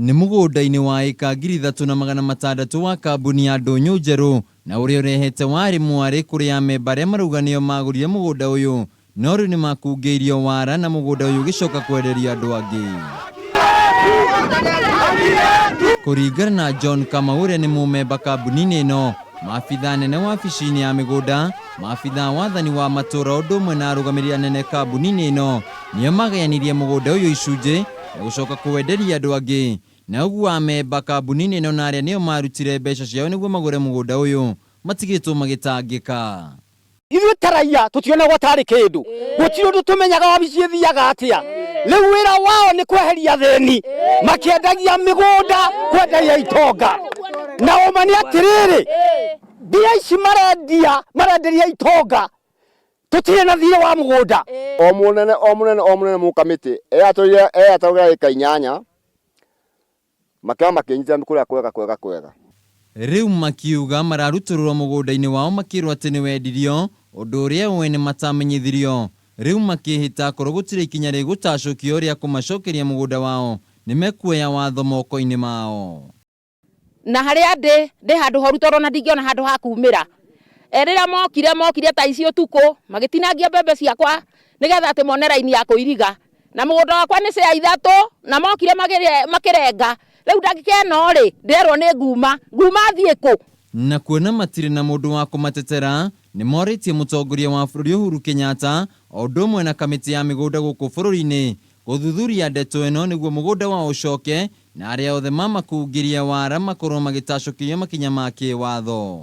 Nĩ mũgũnda-inĩ wa eka 3,600 wa kambuni ya Ndunyu Njeru na ũrĩa ũrehete wari mwari kuri Amemba arĩa marauga nĩo magũrire mũgũnda ũyũ no rĩu nĩ makungĩirio wara na mũgũnda ũyũ ũgĩcoka kwenderio andũ angĩ. Kuringana na John Kamau ũrĩa nĩ mũmemba kambuni-inĩ ĩno, maabithaa nene wabici-ini ya migunda, maabithaa wathani wa matũra ũndũ ũmwe na arugamiriri anene kambuni-inĩ ĩno nĩo magayanirie mũgũnda ũyũ icunjĩ na gũcoka kwenderia andũ angĩ. Na ũguo Amemba kambuni-inĩ ĩno na arĩa nĩo marutire mbeca ciao nĩguo magũre mũgũnda ũyũ matigĩtwo magĩtangĩka. Ithuĩ taraia tũtionagwo tarĩ kĩndũ, gũtirĩ ũndũ tũmenyaga wabici ĩthiaga atĩa. Rĩu wĩra wao nĩ kweheria thĩni, makĩendagia mĩgũnda, kwendagia itonga. Na ũma nĩ atĩrĩrĩ, mbia ici marenderia itonga, tũtirĩ na thirĩ wa mũgũnda. O mũnene mũkamĩtĩ eyatũrĩra ĩka 8 makĩamba makĩnyita kũrĩa kwega. Rĩu makiuga mararutũrũrwo mũgũnda-inĩ wao makĩrwo atĩ nĩ wendirio ũndũ ũrĩa wene matamenyithirio. Rĩu makĩhĩta korwo gũtirĩ ikinya rĩgũtacũkio rĩa kũmacokeria mũgũnda wao nĩ mekuoya watho moko-inĩ mao. Na harĩa ndĩ handũ horu tondũ na ndingĩona handũ ha kumĩra. Rĩrĩa mokire ta ici ũtukũ magĩtinangia mbembe ciakwa nĩgetha atĩ mone raini ya kũiriga. Na mũgũnda wakwa nĩ cia 3 na mokire makĩrenga. Rĩu ndagĩka ĩno rĩ nderwo nĩ nguma thiĩ kũ? Na kuona matirĩ na mũndũ wa kũmatetera nĩ morĩtie mũtongoria wa bũrũri Uhuru Kenyatta o ũndũ ũmwe na kamĩtĩ ya mĩgũnda gũkũ bũrũri-inĩ gũthuthuria ndeto ĩno nĩguo mũgũnda wao ũcoke na arĩa othe mamakungĩria wara makorwo magĩtacũkĩrio makinya ma kĩwatho.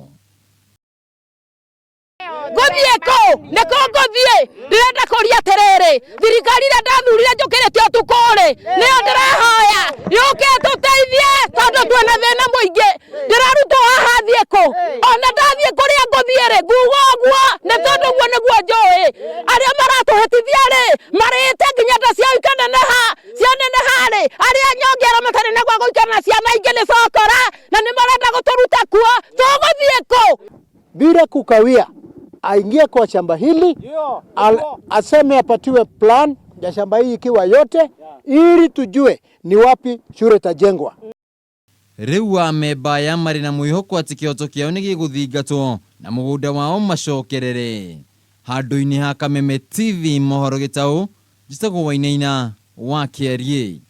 Ngũthiĩ kũ? Nĩkũ ngũthiĩ? Ndĩrenda kũria atĩrĩrĩ, thirikari ĩrĩa ndathurire njũkĩrĩte ũtukũ rĩ nĩyo ndĩrahoya yũke tũteithie tondũ twĩna thĩna mũingĩ. Ndĩrarutwo haha thiĩ kũ? Ona ndathiĩ kũrĩa ngũthiĩ rĩ nguga ũguo nĩ tondũ ũguo nĩguo njũĩ. Arĩa maratũhĩtithia rĩ marĩte nginya nda ciao cianeneha rĩ, arĩa nyongera matarĩ na gwa gũikara na ciana ingĩ nĩ cokora na nĩ marenda gũtũruta kuo. Tũgũthiĩ kũ? Bila kukawia aingie kwa shamba hili aseme apatiwe plan ya shamba hii ikiwa yote ili tujue ni wapi shule tajengwa. Rĩu Amemba ya marĩ na mwĩhoko atĩ kĩhoto kĩao nĩ gĩgũthingatwo na mũgũnda wao macokerere. Handũ-inĩ ha Kameme TV mohoro gĩtaũ njĩtagwo Wainaina wa Kiarie.